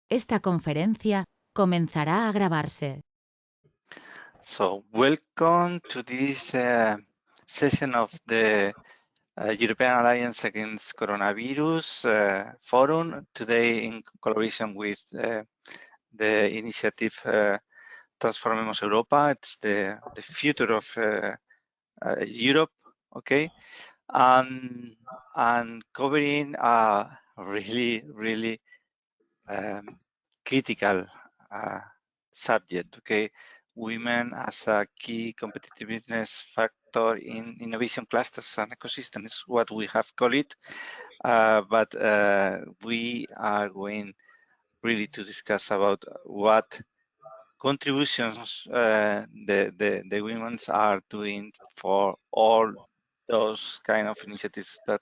Esta conferencia comenzará a grabarse. So, welcome to this session of the European Alliance Against Coronavirus Forum, today in collaboration with the initiative Transformemos Europa. It's the future of Europe, okay? And covering a really critical subject, okay? Women as a key competitiveness factor in innovation clusters and ecosystems is what we have called it. But we are going really to discuss about what contributions the women are doing for all those kind of initiatives that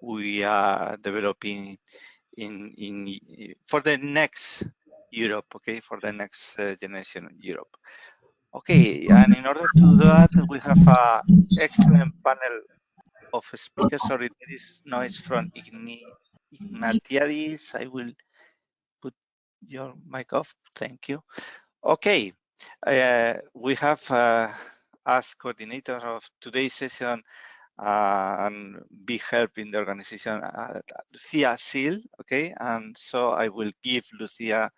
we are developing for the next Europe, okay, for the next generation Europe. Okay, and in order to do that, we have an excellent panel of speakers. Sorry, there is noise from Ignatiadis. I will put your mic off. Thank you. Okay, we have as coordinator of today's session and big help in the organization, Lucia Seal, okay? And so I will give Lucia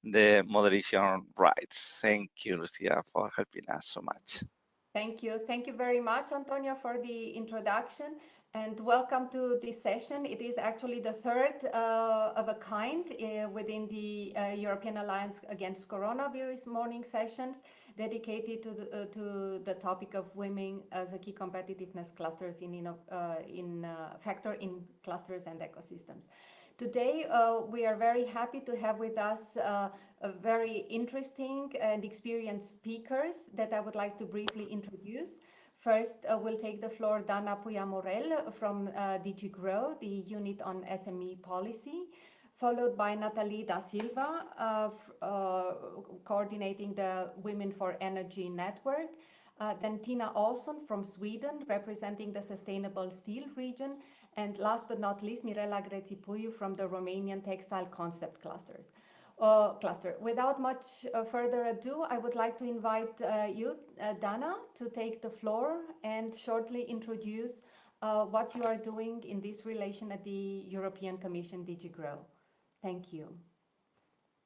the moderation rights. Thank you, Lucia, for helping us so much. Thank you. Thank you very much, Antonio, for the introduction, and welcome to this session. It is actually the third of a kind within the European Alliance Against Coronavirus morning sessions dedicated to the topic of women as a key competitiveness clusters factor in clusters and ecosystems. Today, we are very happy to have with us very interesting and experienced speakers that I would like to briefly introduce. First, will take the floor Dana Puya-Morel from DG Grow, the unit on SME policy, followed by Nathalie da Silva, coordinating the Women for Energy Network, then Tina Olsson from Sweden, representing the Sustainable Steel region, and last but not least, Mirela Grețipuiu from the Romanian Textile Concept cluster. Without much further ado, I would like to invite you, Dana, to take the floor and shortly introduce what you are doing in this relation at the European Commission DG Grow. Thank you.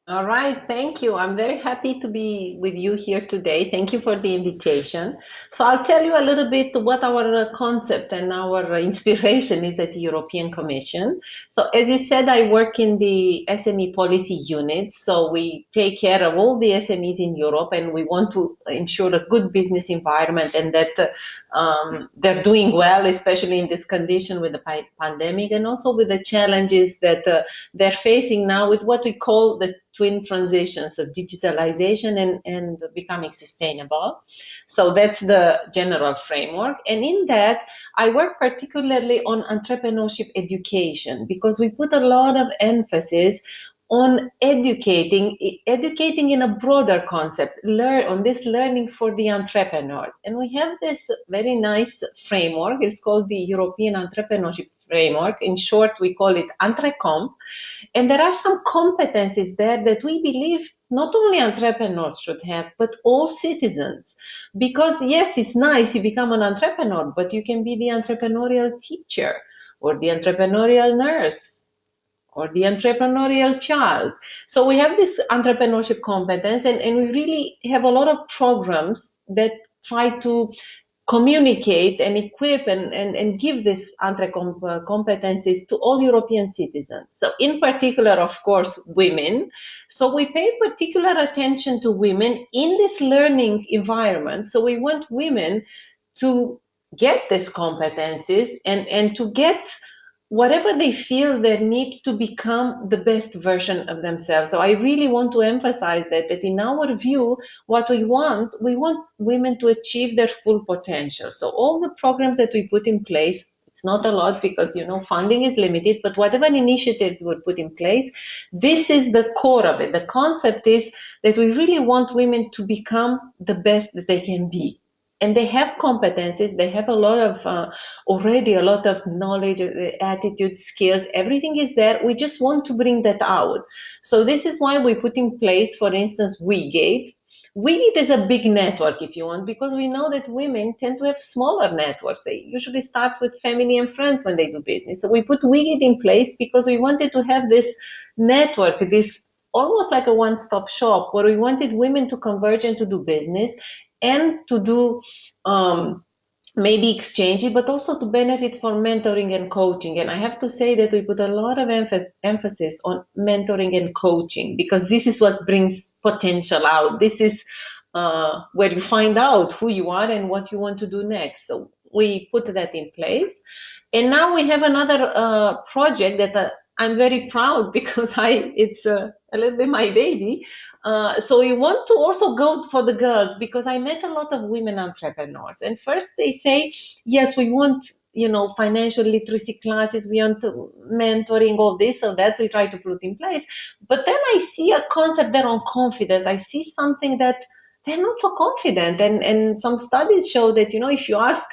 All right, thank you. I'm very happy to be with you here today. Thank you for the invitation. So I'll tell you a little bit what our concept and our inspiration is at the European Commission. So as you said, I work in the SME policy unit. So we take care of all the SMEs in Europe, and we want to ensure a good business environment and that they're doing well, especially in this condition with the pandemic, and also with the challenges that they're facing now with what we call the twin transitions of digitalization and becoming sustainable. So that's the general framework. And in that, I work particularly on entrepreneurship education because we put a lot of emphasis on educating in a broader concept, on this learning for the entrepreneurs. And we have this very nice framework. It's called the European Entrepreneurship Framework. In short, we call it Entrecomp. And there are some competencies there that we believe not only entrepreneurs should have, but all citizens. Because yes, it's nice you become an entrepreneur, but you can be the entrepreneurial teacher or the entrepreneurial nurse or the entrepreneurial child. So we have this entrepreneurship competence, and we really have a lot of programs that try to communicate and equip and give these competencies to all European citizens. So in particular, of course, women. So we pay particular attention to women in this learning environment. So we want women to get these competencies and to get whatever they feel they need to become the best version of themselves. So I really want to emphasize that in our view, what we want women to achieve their full potential. So all the programs that we put in place, it's not a lot because, funding is limited, but whatever initiatives we put in place, this is the core of it. The concept is that we really want women to become the best that they can be. and they have competencies, they have a lot of already a lot of knowledge, attitude, skills, everything is there. We just want to bring that out. So this is why we put in place, for instance, WeGate is a big network, if you want, because we know that women tend to have smaller networks. They usually start with family and friends when they do business. So we put WeGate in place because we wanted to have this network, this almost like a one-stop shop where we wanted women to converge and to do business and to do maybe exchange it, but also to benefit from mentoring and coaching. And I have to say that we put a lot of emphasis on mentoring and coaching because this is what brings potential out. This is where you find out who you are and what you want to do next. So we put that in place. And now we have another project that I'm very proud because it's a little bit my baby. So we want to also go for the girls because I met a lot of women entrepreneurs. And first they say, yes, we want, financial literacy classes, we want mentoring, all this, so that we try to put in place. But then I see a concept there on confidence. I see something that they're not so confident. And some studies show that, if you ask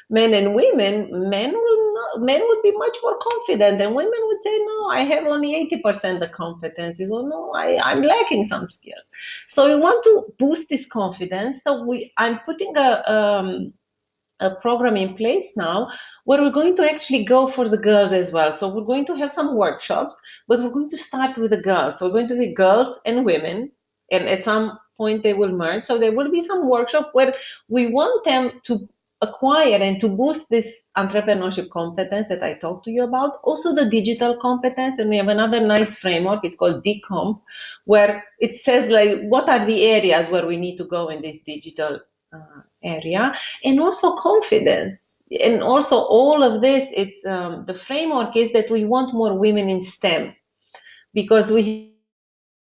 men and women, men would be much more confident, and women would say, no, I have only 80% the competencies, or no, I'm lacking some skills. So we want to boost this confidence. So I'm putting a program in place now where we're going to actually go for the girls as well. So we're going to have some workshops, but we're going to start with the girls. So we're going to be girls and women, and at some point they will merge. So there will be some workshop where we want them to acquire and to boost this entrepreneurship competence that I talked to you about, also the digital competence. And we have another nice framework, it's called DCOMP, where it says like what are the areas where we need to go in this digital area, and also confidence. And also all of this, it's the framework is that we want more women in STEM because we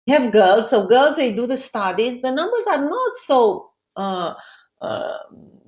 have girls. So girls, they do the studies. The numbers are not so uh,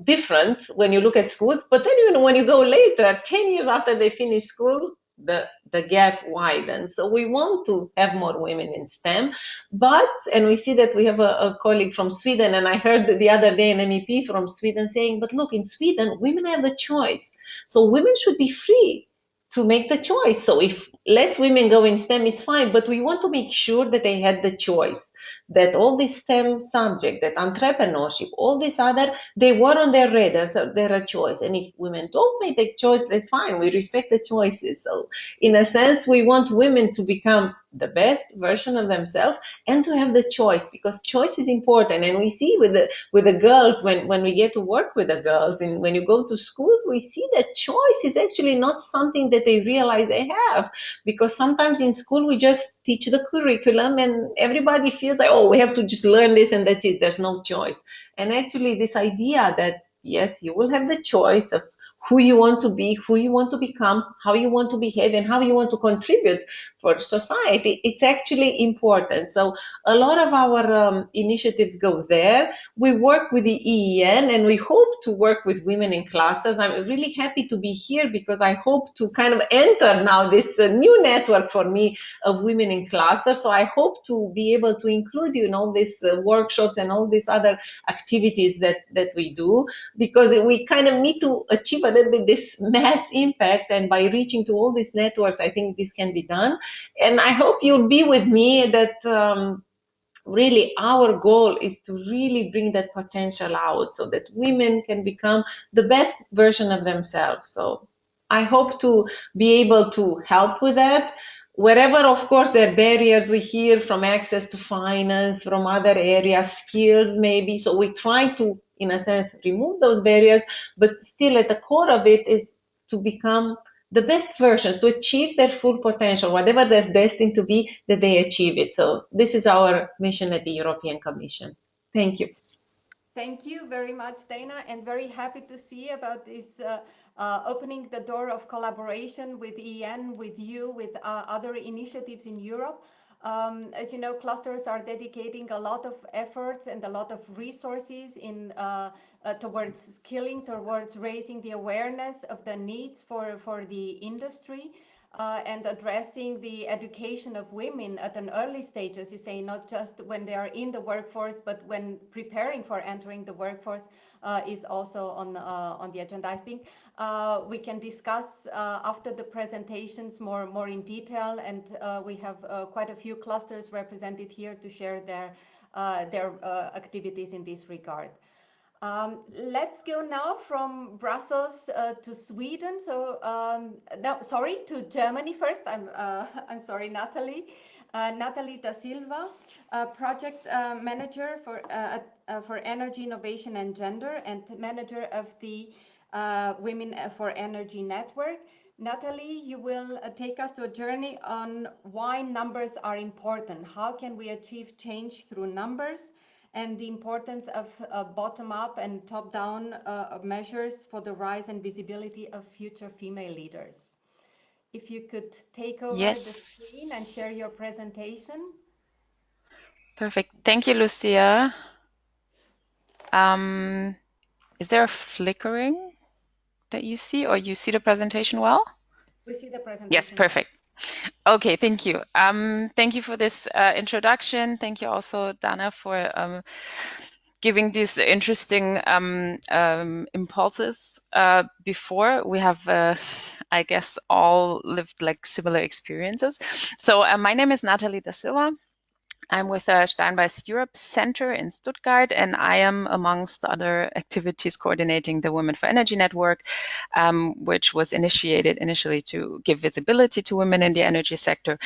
different when you look at schools. But then, when you go later, 10 years after they finish school, the gap widens. So we want to have more women in STEM. And we see that we have a colleague from Sweden, and I heard the other day an MEP from Sweden saying, but look, in Sweden, women have the choice. So women should be free to make the choice. So if less women go in STEM, it's fine, but we want to make sure that they had the choice, that all these STEM subject, that entrepreneurship, all these other, they were on their radar, so they're a choice. And if women don't make the choice, that's fine. We respect the choices. So in a sense, we want women to become the best version of themselves and to have the choice, because choice is important. And we see with the girls, when we get to work with the girls and when you go to schools, we see that choice is actually not something that they realize they have, because sometimes in school we just teach the curriculum and everybody feels like, oh, we have to just learn this and that's it, there's no choice. And actually this idea that yes, you will have the choice of who you want to be, who you want to become, how you want to behave, and how you want to contribute for society, it's actually important. So a lot of our initiatives go there. We work with the EEN, and we hope to work with women in clusters. I'm really happy to be here because I hope to kind of enter now this new network for me of women in clusters. So I hope to be able to include you in all these workshops and all these other activities that we do, because we kind of need to achieve a little bit this mass impact, and by reaching to all these networks, I think this can be done. And I hope you'll be with me that really our goal is to really bring that potential out so that women can become the best version of themselves. So I hope to be able to help with that. Wherever, of course, there are barriers, we hear from access to finance, from other areas, skills maybe. So we try to, in a sense, remove those barriers, but still at the core of it is to become the best versions, to achieve their full potential, whatever they're destined to be, that they achieve it. So this is our mission at the European Commission. Thank you. Thank you very much, Dana, and very happy to see about this opening the door of collaboration with EN, with you, with other initiatives in Europe. As you know, clusters are dedicating a lot of efforts and a lot of resources in towards skilling, towards raising the awareness of the needs for the industry. and addressing the education of women at an early stage, as you say, not just when they are in the workforce, but when preparing for entering the workforce, is also on the agenda. I think we can discuss after the presentations more in detail, and we have quite a few clusters represented here to share their activities in this regard. Let's go now from Brussels to Sweden. So, no, sorry, to Germany first. I'm sorry, Natalie. Natalie da Silva, project manager for energy innovation and gender, and manager of the Women for Energy Network. Natalie, you will take us to a journey on why numbers are important. How can we achieve change through numbers? And the importance of bottom-up and top-down measures for the rise and visibility of future female leaders. If you could take over the screen and share your presentation. Perfect. Thank you, Lucia. Is there a flickering that you see, or you see the presentation well? We see the presentation. Yes, perfect. Okay, thank you. Thank you for this introduction. Thank you also, Dana, for giving these interesting impulses. Before we have, I guess, all lived like similar experiences. So my name is Natalie da Silva. I'm with Steinbeis Europe Center in Stuttgart, and I am, amongst other activities, coordinating the Women for Energy Network, which was initiated initially to give visibility to women in the energy sector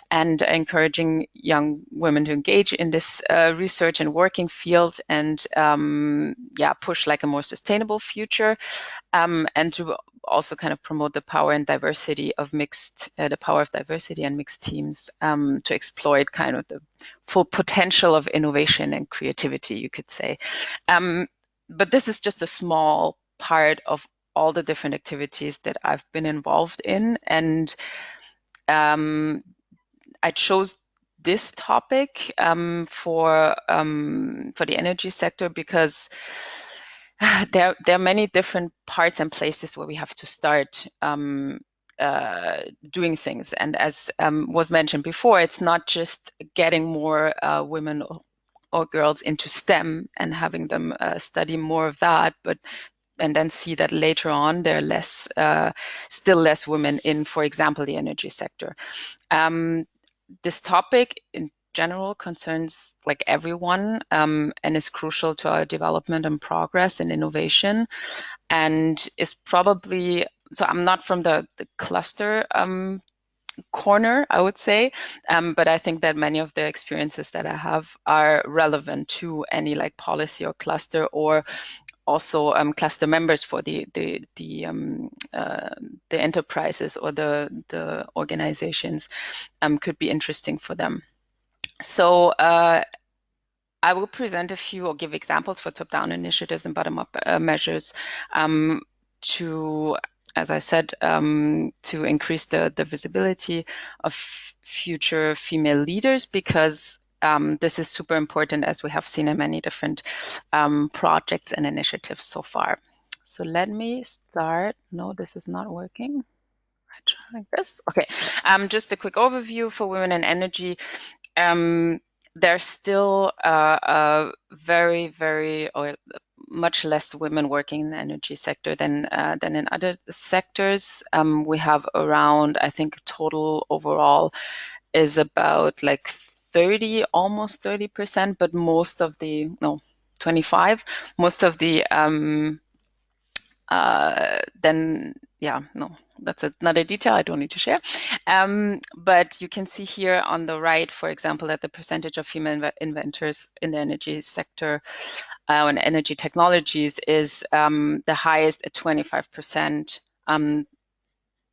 and encouraging young women to engage in this research and working field and push like a more sustainable future, and to also kind of promote the power and diversity of the power of diversity and mixed teams, to exploit kind of the full potential of innovation and creativity, you could say. But this is just a small part of all the different activities that I've been involved in, and I chose this topic for the energy sector because there are many different parts and places where we have to start doing things. And as was mentioned before, it's not just getting more women or girls into STEM and having them study more of that, and then see that later on there are still less women in, for example, the energy sector. This topic in general concerns like everyone, and is crucial to our development and progress and innovation, and is probably, so I'm not from the cluster corner, I would say, but I think that many of the experiences that I have are relevant to any like policy or cluster, or also cluster members for the enterprises or the organizations could be interesting for them. So I will present a few or give examples for top-down initiatives and bottom-up measures to, as I said, to increase the visibility of future female leaders, because this is super important, as we have seen in many different projects and initiatives so far. So let me start. No, this is not working. I try like this. Okay, just a quick overview for women in energy. There's still very, very, or much less women working in the energy sector than in other sectors. We have around, I think, total overall is about like 30, almost 30%, but most of the, no, 25, most of the, then, yeah, no, that's another detail I don't need to share. But you can see here on the right, for example, that the percentage of female inventors in the energy sector and energy technologies is the highest at 25%.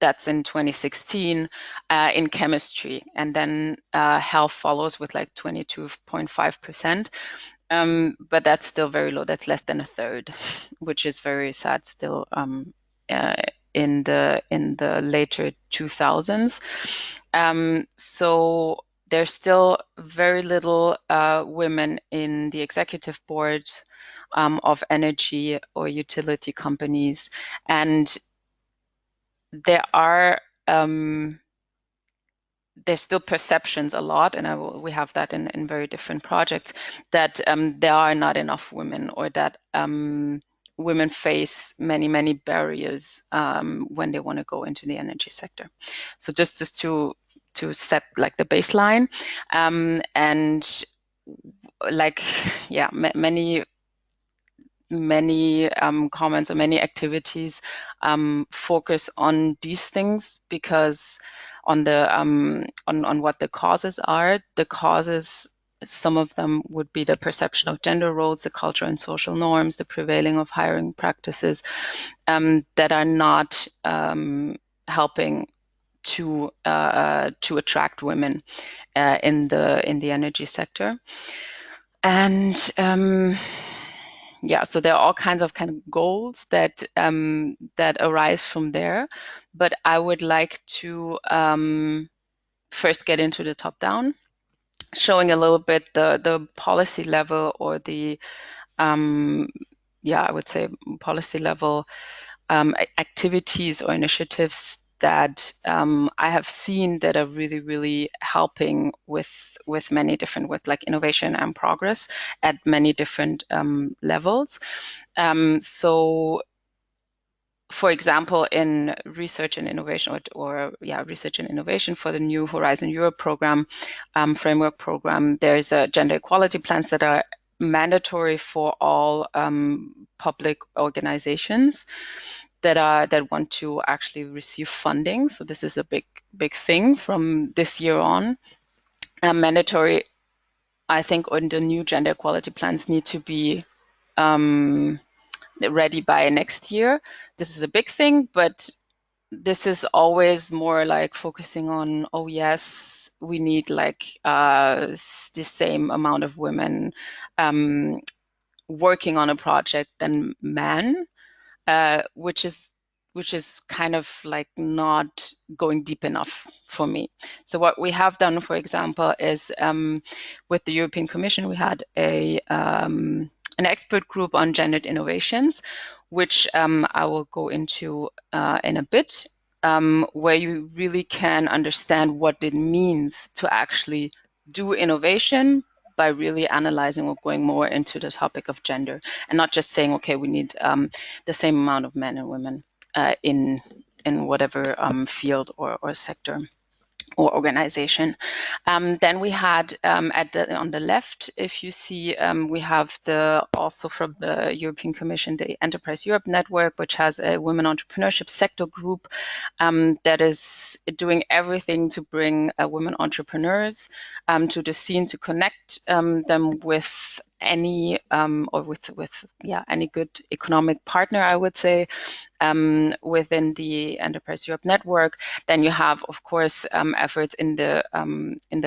That's in 2016 in chemistry, and then health follows with like 22.5%. But that's still very low. That's less than a third, which is very sad still in the later 2000s. So there's still very little women in the executive boards of energy or utility companies, and there are there's still perceptions a lot, and we have that in very different projects, that there are not enough women, or that women face many barriers when they want to go into the energy sector. So just to set like the baseline, and like many comments or many activities focus on these things, because on the on what the causes are. The causes, some of them would be the perception of gender roles, the cultural and social norms, the prevailing of hiring practices that are not helping to attract women in the energy sector. And so there are all kinds of goals that that arise from there. But I would like to first get into the top down, showing a little bit the policy level, or the I would say policy level activities or initiatives that I have seen that are really helping with many different, with like innovation and progress at many different levels. So, for example, in research and innovation, research and innovation for the new Horizon Europe program, framework program, there's gender equality plans that are mandatory for all public organizations that want to actually receive funding. So this is a big thing from this year on. Mandatory, I think, on the new gender equality plans need to be ready by next year. This is a big thing, but this is always more like focusing on, oh yes, we need like the same amount of women working on a project than men, which is kind of like not going deep enough for me. So what we have done, for example, is with the European Commission, we had an expert group on gendered innovations, which I will go into in a bit, where you really can understand what it means to actually do innovation by really analyzing or going more into the topic of gender, and not just saying, okay, we need the same amount of men and women in whatever field or sector or organization. Then we had on the left, if you see, we have also from the European Commission, the Enterprise Europe Network, which has a women entrepreneurship sector group that is doing everything to bring women entrepreneurs to the scene, to connect them with any any good economic partner, I would say, within the Enterprise Europe network. Then you have, of course, efforts in the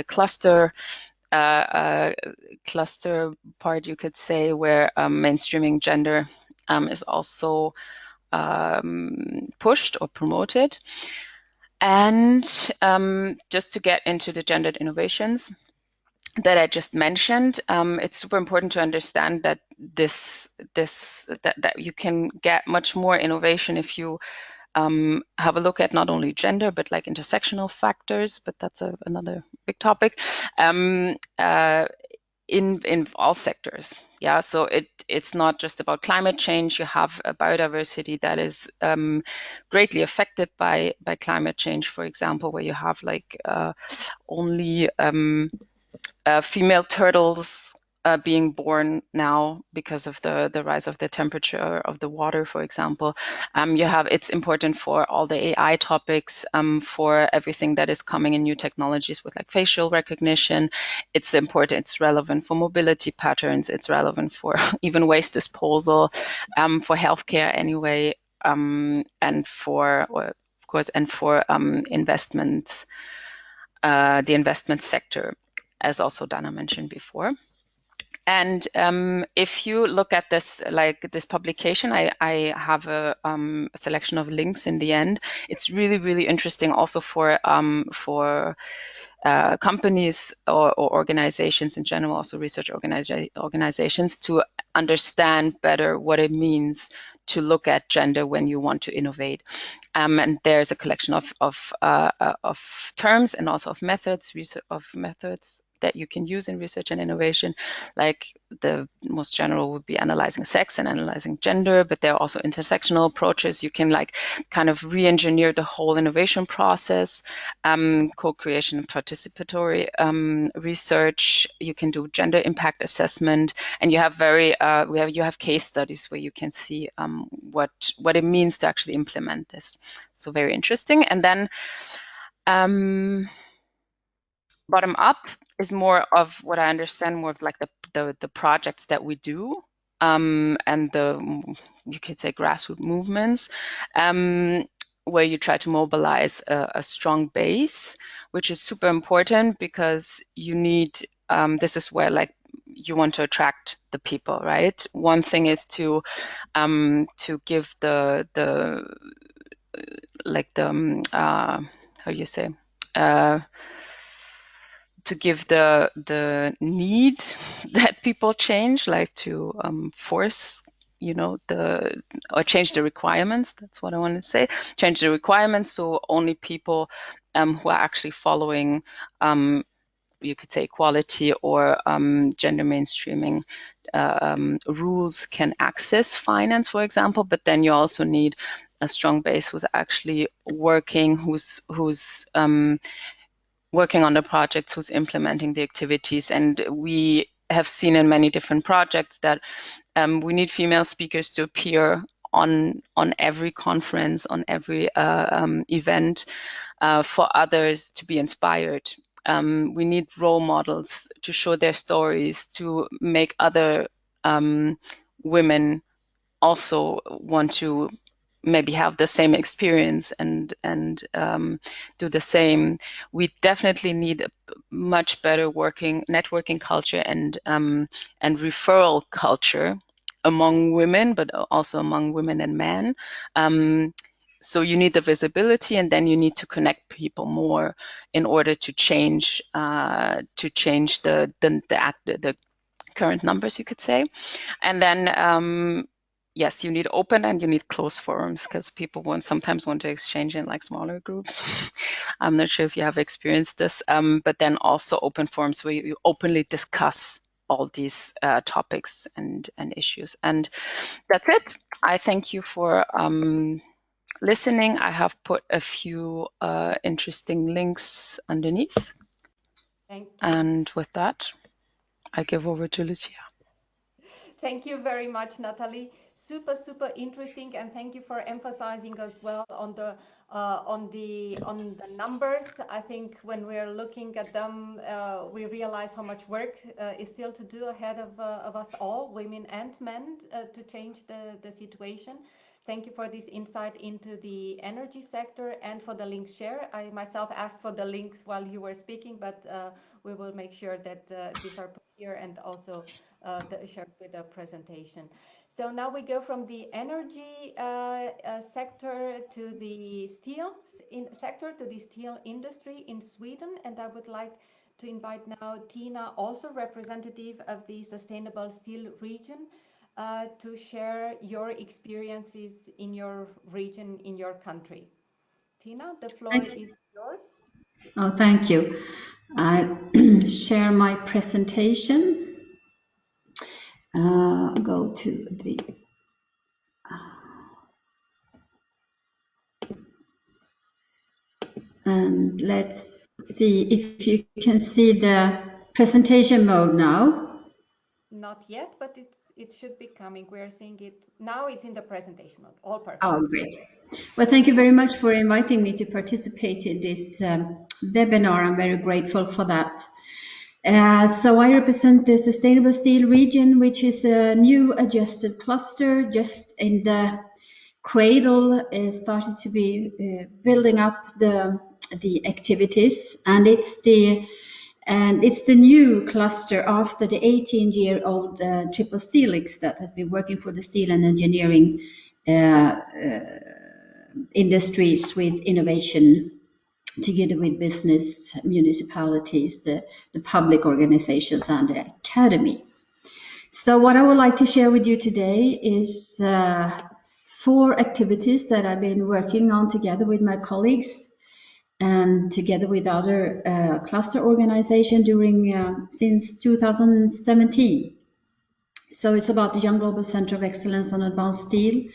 cluster part, you could say, where mainstreaming gender is also pushed or promoted. And just to get into the gendered innovations that I just mentioned, it's super important to understand that that you can get much more innovation if you have a look at not only gender but like intersectional factors. But that's another big topic in all sectors. Yeah, so it's not just about climate change. You have a biodiversity that is greatly affected by climate change, for example, where you have like only female turtles being born now because of the rise of the temperature of the water, for example. It's important for all the AI topics, for everything that is coming in new technologies with like facial recognition. It's important, it's relevant for mobility patterns, it's relevant for even waste disposal, for healthcare anyway, and for, of course, and for investments, the investment sector, as also Dana mentioned before. And if you look at this, like this publication, I have a selection of links in the end. It's really interesting also for companies or organizations in general, also research organizations, to understand better what it means to look at gender when you want to innovate. And there's a collection of terms and also of methods that you can use in research and innovation. Like the most general would be analyzing sex and analyzing gender, but there are also intersectional approaches. You can like kind of re-engineer the whole innovation process, co-creation and participatory research. You can do gender impact assessment, and you have you have case studies where you can see what it means to actually implement this. So very interesting. And then bottom up is more of what I understand, more of like the projects that we do, and you could say grassroots movements, where you try to mobilize a strong base, which is super important because you need, this is where like you want to attract the people, right? One thing is to give how do you say, to give the need that people change, like to force, or change the requirements. That's what I want to say. Change the requirements so only people who are actually following, you could say, equality or gender mainstreaming rules can access finance, for example. But then you also need a strong base who's actually working, who's working on the projects, who's implementing the activities. And we have seen in many different projects that we need female speakers to appear on every conference, on every event, for others to be inspired. We need role models to show their stories, to make other women also want to maybe have the same experience and do the same. We definitely need a much better networking culture and referral culture among women, but also among women and men. So you need the visibility, and then you need to connect people more in order to change the current numbers, you could say. And then yes, you need open and you need closed forums, because people sometimes want to exchange in like smaller groups. I'm not sure if you have experienced this, but then also open forums where you openly discuss all these topics and issues. And that's it. I thank you for listening. I have put a few interesting links underneath. Thank you. And with that, I give over to Lucia. Thank you very much, Natalie. Super, super interesting, and thank you for emphasizing as well on the numbers. I think when we're looking at them, we realize how much work is still to do ahead of us all, women and men, to change the situation. Thank you for this insight into the energy sector and for the link share. I myself asked for the links while you were speaking, but we will make sure that these are put here and also shared with the presentation. So now we go from the energy sector to the steel sector, to the steel industry in Sweden. And I would like to invite now Tina, also representative of the Sustainable Steel region, to share your experiences in your region, in your country. Tina, the floor is yours. Oh, thank you. I share my presentation. Go to the... And let's see if you can see the presentation mode now. Not yet, but it should be coming. We're seeing it now. It's in the presentation mode. All perfect. Oh, great. Well, thank you very much for inviting me to participate in this webinar. I'm very grateful for that. So I represent the Sustainable Steel region, which is a new adjusted cluster just in the cradle, started to be building up the activities, and it's the new cluster after the 18-year-old triple steelix that has been working for the steel and engineering industries with innovation together with business, municipalities, the public organizations and the academy. So what I would like to share with you today is 4 activities that I've been working on together with my colleagues and together with other cluster organizations since 2017. So it's about the Young Global Center of Excellence on Advanced Steel.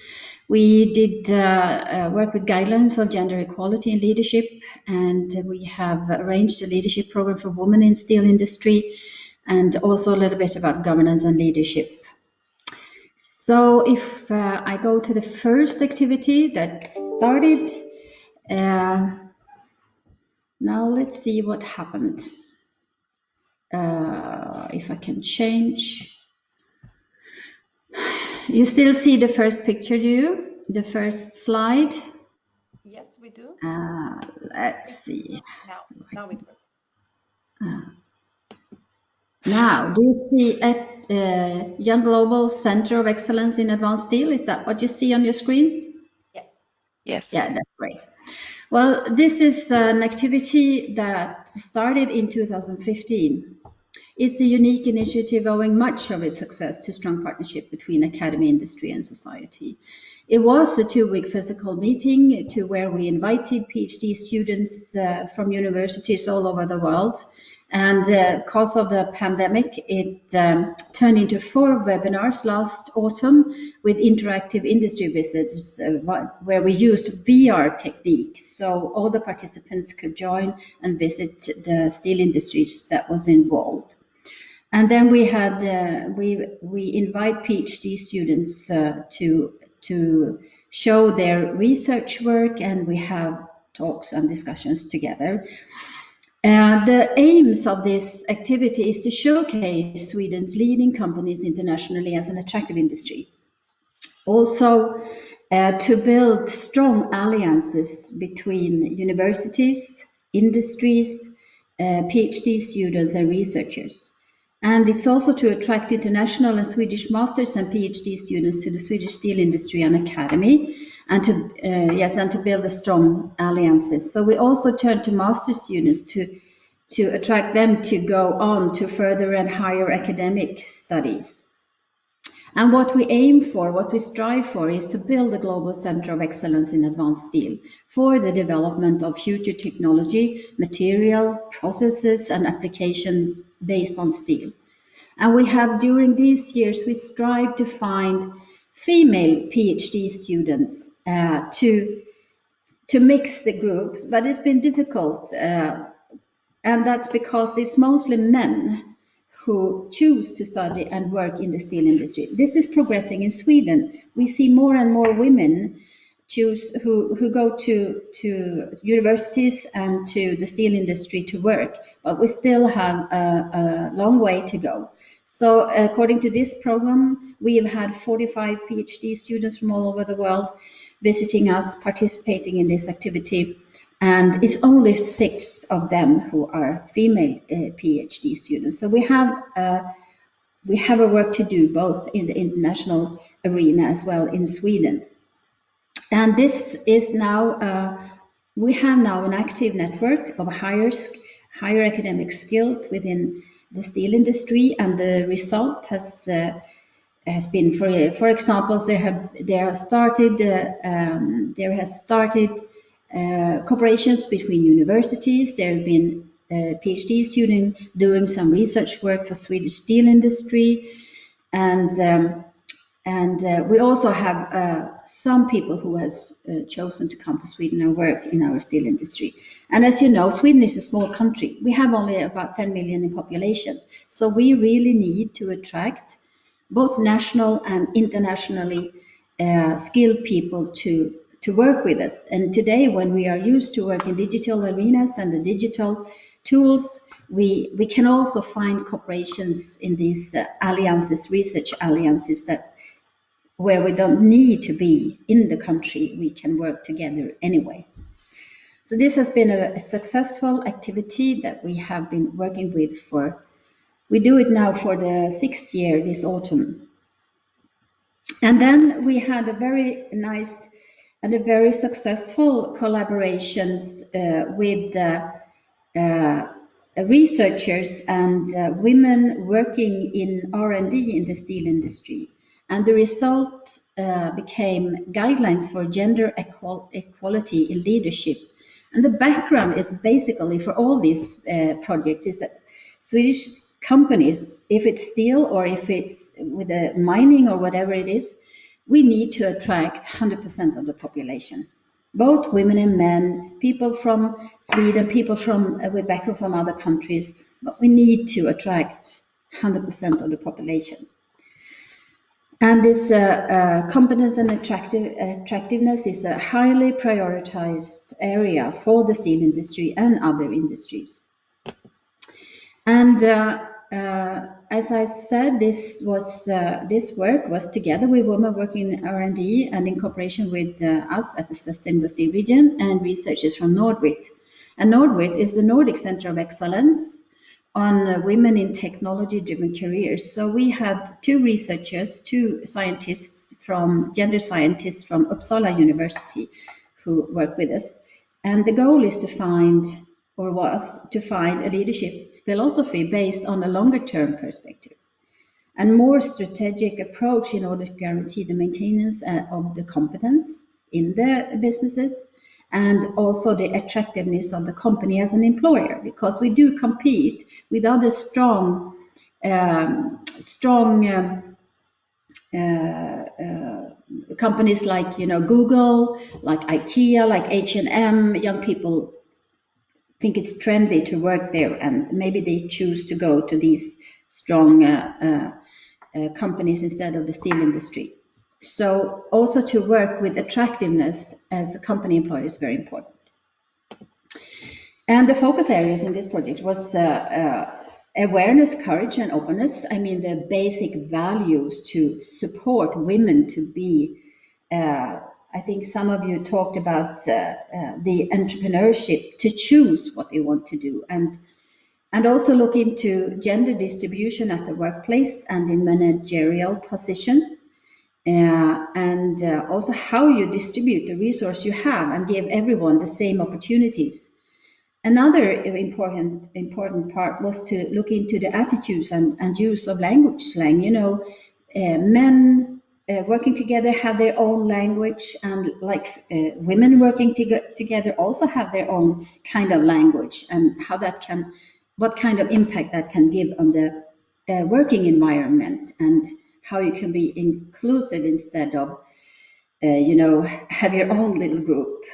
We did work with guidelines on gender equality in leadership, and we have arranged a leadership program for women in steel industry, and also a little bit about governance and leadership. So if I go to the first activity that started, now let's see what happened. If I can change. You still see the first picture, do you? The first slide? Yes, we do. Let's see. Now it works. Now, do you see at Young Global Center of Excellence in Advanced Steel? Is that what you see on your screens? Yes. Yes. Yeah, that's great. Well, this is an activity that started in 2015. It's a unique initiative owing much of its success to strong partnership between academy, industry, and society. It was a 2-week physical meeting to where we invited PhD students from universities all over the world. And because of the pandemic, it turned into 4 webinars last autumn with interactive industry visits where we used VR techniques. So all the participants could join and visit the steel industries that was involved. And then we had we invite PhD students to show their research work, and we have talks and discussions together. The aims of this activity is to showcase Sweden's leading companies internationally as an attractive industry. Also, to build strong alliances between universities, industries, PhD students, and researchers. And it's also to attract international and Swedish masters and PhD students to the Swedish Steel Industry and Academy, and to build the strong alliances. So we also turn to master students to attract them to go on to further and higher academic studies. And what we aim for, what we strive for, is to build a global center of excellence in advanced steel for the development of future technology, material, processes, and applications based on steel. And we have, during these years, we strive to find female PhD students to mix the groups, but it's been difficult, and that's because it's mostly men who choose to study and work in the steel industry. This is progressing in Sweden. We see more and more women who go to universities and to the steel industry to work, but we still have a long way to go. So according to this program, we have had 45 PhD students from all over the world visiting us, participating in this activity. And it's only 6 of them who are female PhD students. So we have a work to do both in the international arena as well in Sweden. And this is now we have now an active network of higher academic skills within the steel industry, and the result has been, for example, there has started cooperations between universities. There have been PhD students doing some research work for Swedish steel industry, and we also have some people who has chosen to come to Sweden and work in our steel industry. And as you know, Sweden is a small country. We have only about 10 million in population, so we really need to attract both national and internationally skilled people to work with us. And today, when we are used to work in digital arenas and the digital tools, we can also find cooperations in these alliances, research alliances, where we don't need to be in the country, we can work together anyway. So this has been a successful activity that we have been working with we do it now for the 6th year this autumn. And then we had a very nice and a very successful collaborations with researchers and women working in R&D in the steel industry. And the result became guidelines for gender equality in leadership. And the background is basically for all these projects is that Swedish companies, if it's steel or if it's with the mining or whatever it is, we need to attract 100% of the population, both women and men, people from Sweden, people from with background from other countries, but we need to attract 100% of the population. And this competence and attractiveness is a highly prioritized area for the steel industry and other industries. And as I said, this work was together with women working in R&D and in cooperation with us at the Sustainable Steel Region and researchers from Nordwit. And Nordwit is the Nordic Center of Excellence on women in technology-driven careers. So we had two researchers, two scientists from gender scientists from Uppsala University who work with us. And the goal is to find, or was to find, a leadership philosophy based on a longer-term perspective and more strategic approach in order to guarantee the maintenance of the competence in the businesses and also the attractiveness of the company as an employer, because we do compete with other strong companies like Google, like IKEA, like H&M. Young people think it's trendy to work there, and maybe they choose to go to these strong companies instead of the steel industry. So also to work with attractiveness as a company employer is very important. And the focus areas in this project was awareness, courage, and openness. I mean, the basic values to support women to be, I think some of you talked about the entrepreneurship to choose what they want to do, and also look into gender distribution at the workplace and in managerial positions. And also how you distribute the resource you have and give everyone the same opportunities. Another important part was to look into the attitudes and use of language slang. Men working together have their own language, and women working together also have their own kind of language, and what kind of impact that can give on the working environment, and how you can be inclusive instead of, have your own little group.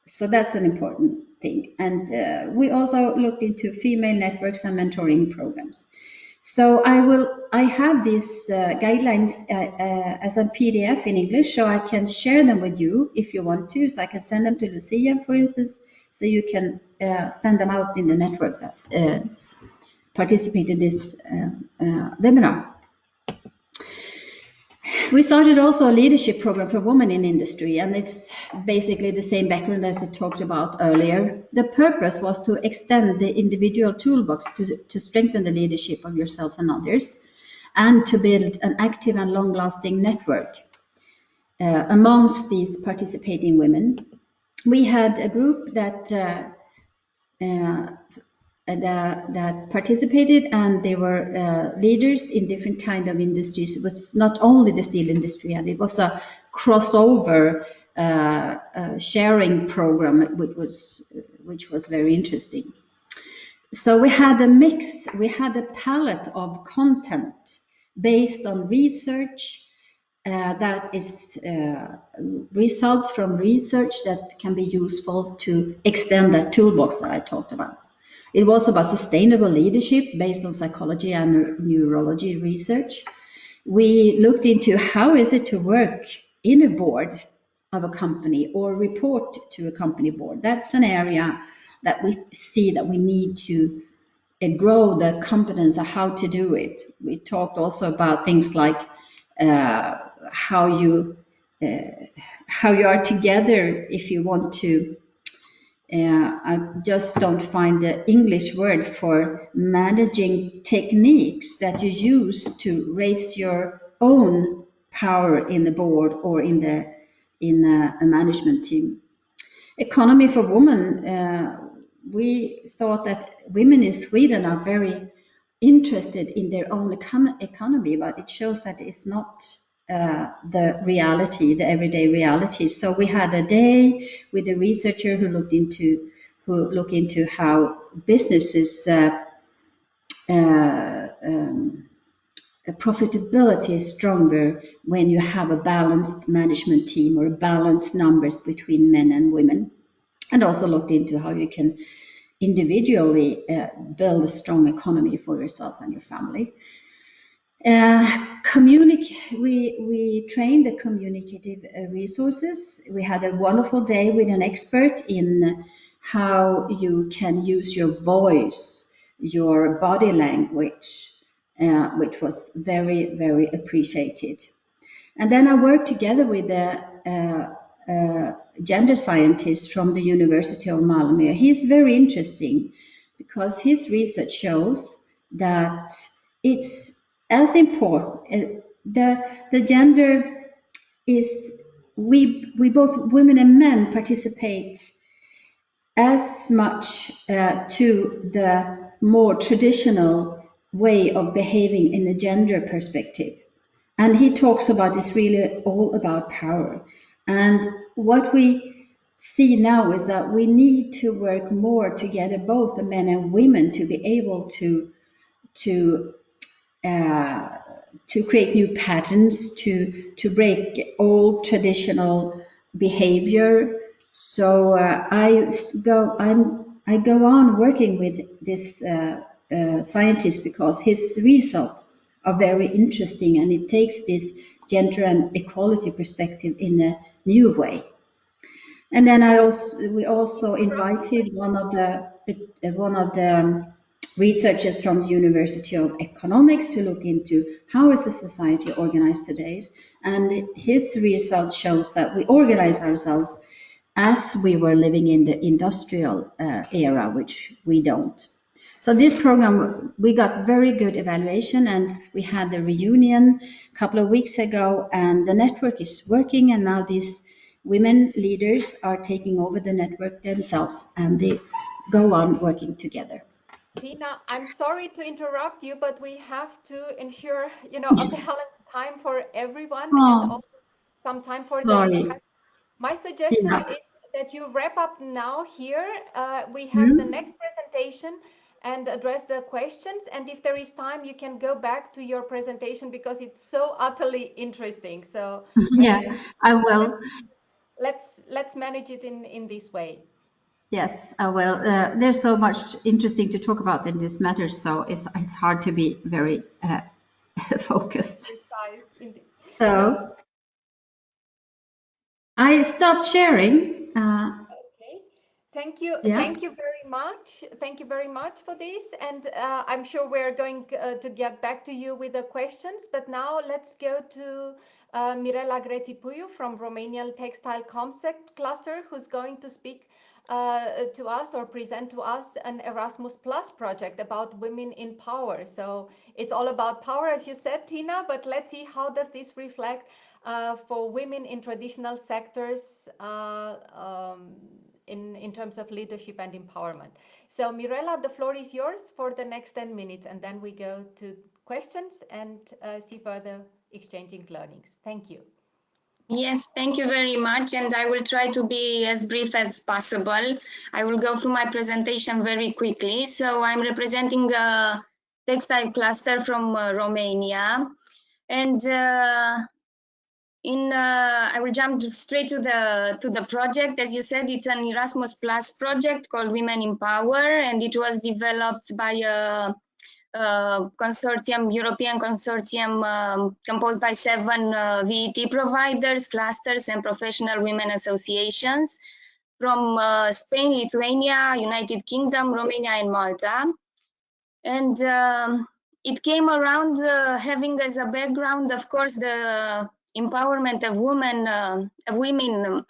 So that's an important thing. And we also looked into female networks and mentoring programs. So I have these guidelines as a PDF in English, so I can share them with you if you want to. So I can send them to Lucia, for instance, so you can send them out in the network that participate in this webinar. We started also a leadership program for women in industry, and it's basically the same background as I talked about earlier. The purpose was to extend the individual toolbox to strengthen the leadership of yourself and others, and to build an active and long-lasting network amongst these participating women. We had a group that participated, and they were leaders in different kind of industries. It was not only the steel industry, and it was a crossover sharing program, which was very interesting. So we had a mix, we had a palette of content based on research that is results from research that can be useful to extend that toolbox that I talked about. It was about sustainable leadership based on psychology and neurology research. We looked into how is it to work in a board of a company or report to a company board. That's an area that we see that we need to grow the competence of how to do it. We talked also about things like how you are together if you want to. I just don't find the English word for managing techniques that you use to raise your own power in the board or in a management team. Economy for women. We thought that women in Sweden are very interested in their own economy, but it shows that it's not the reality, the everyday reality. So we had a day with a researcher who looked into how businesses profitability is stronger when you have a balanced management team or balanced numbers between men and women, and also looked into how you can individually build a strong economy for yourself and your family. We trained the communicative resources. We had a wonderful day with an expert in how you can use your voice, your body language, which was very, very appreciated. And then I worked together with a gender scientist from the University of Malmö. He's very interesting because his research shows that it's as important. The gender is we both women and men participate as much to the more traditional way of behaving in a gender perspective. And he talks about it's really all about power. And what we see now is that we need to work more together, both the men and women, to be able to create new patterns, to break old traditional behavior. So I go on working with this scientist because his results are very interesting, and it takes this gender and equality perspective in a new way. And then we also invited one of the researchers from the University of Economics to look into how is the society organized today. And his result shows that we organize ourselves as we were living in the industrial era, which we don't. So this program, we got very good evaluation, and we had the reunion a couple of weeks ago, and the network is working, and now these women leaders are taking over the network themselves, and they go on working together. Tina, I'm sorry to interrupt you, but we have to ensure, a balanced time for everyone and also some time for the Sorry. discussion. My suggestion Yeah. is that you wrap up now here. We have the next presentation and address the questions. And if there is time, you can go back to your presentation because it's so utterly interesting. So Yeah, I will. Let's manage it in this way. Yes, I will. There's so much interesting to talk about in this matter, so it's hard to be very focused. So I stopped sharing. Okay. Thank you. Yeah. Thank you very much. Thank you very much for this. And I'm sure we're going to get back to you with the questions. But now let's go to Mirela Gretipuiu from Romanian Textile Concept Cluster, who's going to speak to us or present to us an Erasmus Plus project about women in power. So it's all about power, as you said, Tina, but let's see how does this reflect for women in traditional sectors in terms of leadership and empowerment. So Mirela, the floor is yours for the next 10 minutes, and then we go to questions and see further exchanging learnings. Thank you. Yes, thank you very much, and I will try to be as brief as possible. I will go through my presentation very quickly. So I'm representing a textile cluster from Romania, and I will jump straight to the project. As you said, it's an Erasmus Plus project called Women in Power, and it was developed by a consortium, European consortium composed by 7 VET providers, clusters, and professional women associations from Spain, Lithuania, United Kingdom, Romania, and Malta. And it came around having as a background, of course, the empowerment of women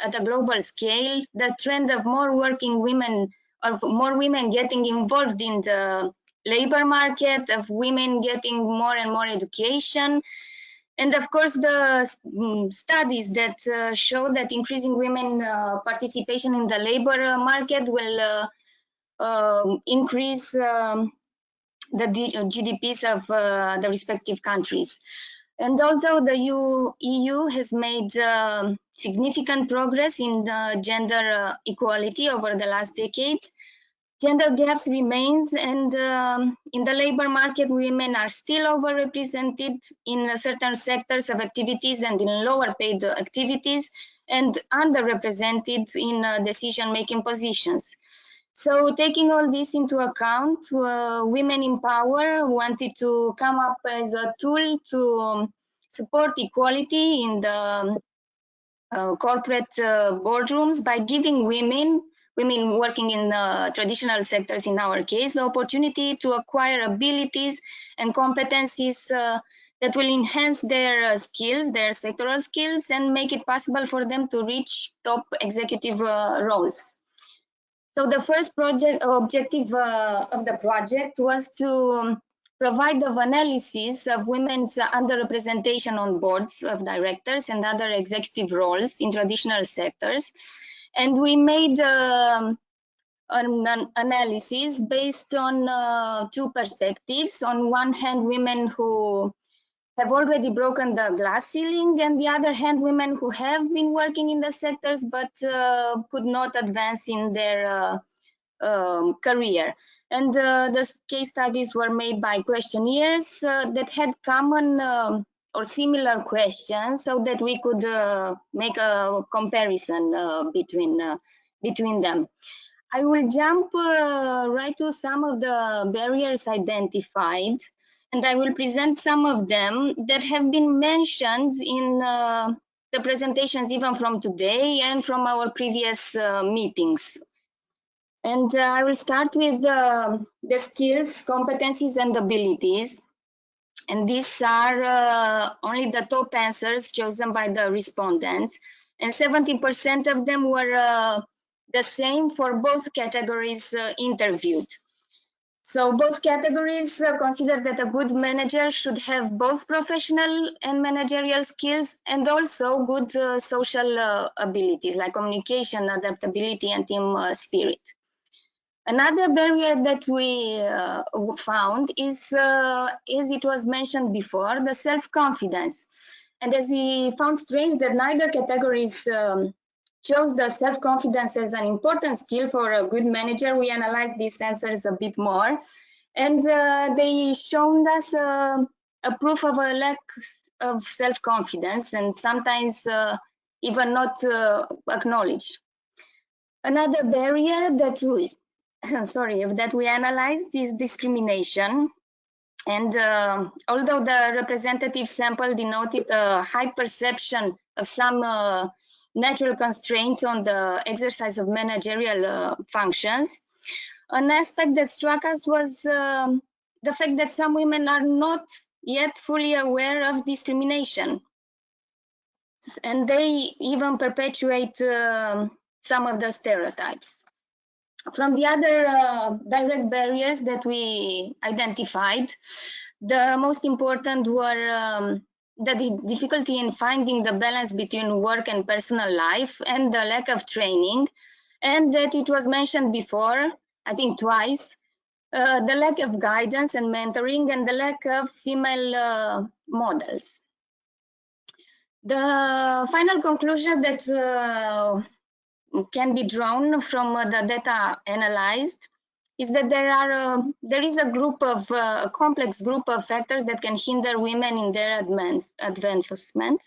at a global scale, the trend of more working women, of more women getting involved in the labor market, of women getting more and more education, and of course the studies that show that increasing women participation in the labor market will increase the GDPs of the respective countries. And although the EU has made significant progress in gender equality over the last decades, gender gaps remains, and in the labor market, women are still overrepresented in certain sectors of activities and in lower paid activities, and underrepresented in decision-making positions. So taking all this into account, Women in Power wanted to come up as a tool to support equality in the corporate boardrooms by giving women working in traditional sectors, in our case, the opportunity to acquire abilities and competencies that will enhance their skills, their sectoral skills, and make it possible for them to reach top executive roles. So the first objective of the project was to provide the analysis of women's underrepresentation on boards of directors and other executive roles in traditional sectors. And we made an analysis based on two perspectives. On one hand, women who have already broken the glass ceiling, and the other hand, women who have been working in the sectors but could not advance in their career. And the case studies were made by questionnaires that had common or similar questions, so that we could make a comparison between them. I will jump right to some of the barriers identified, and I will present some of them that have been mentioned in the presentations, even from today and from our previous meetings. And I will start with the skills, competencies, and abilities. And these are only the top answers chosen by the respondents. And 70% of them were the same for both categories interviewed. So both categories consider that a good manager should have both professional and managerial skills, and also good social abilities like communication, adaptability, and team spirit. Another barrier that we found is, as it was mentioned before, the self-confidence. And as we found strange that neither categories chose the self-confidence as an important skill for a good manager, we analyzed these answers a bit more. And they showed us a proof of a lack of self-confidence, and sometimes even not acknowledged. Another barrier that we that we analyzed is discrimination. And although the representative sample denoted a high perception of some natural constraints on the exercise of managerial functions, an aspect that struck us was the fact that some women are not yet fully aware of discrimination. And they even perpetuate some of the stereotypes. From the other direct barriers that we identified, the most important were the difficulty in finding the balance between work and personal life, and the lack of training, and that it was mentioned before, I think twice, the lack of guidance and mentoring, and the lack of female models. The final conclusion that can be drawn from the data analyzed is that there is a group of a complex group of factors that can hinder women in their advancement.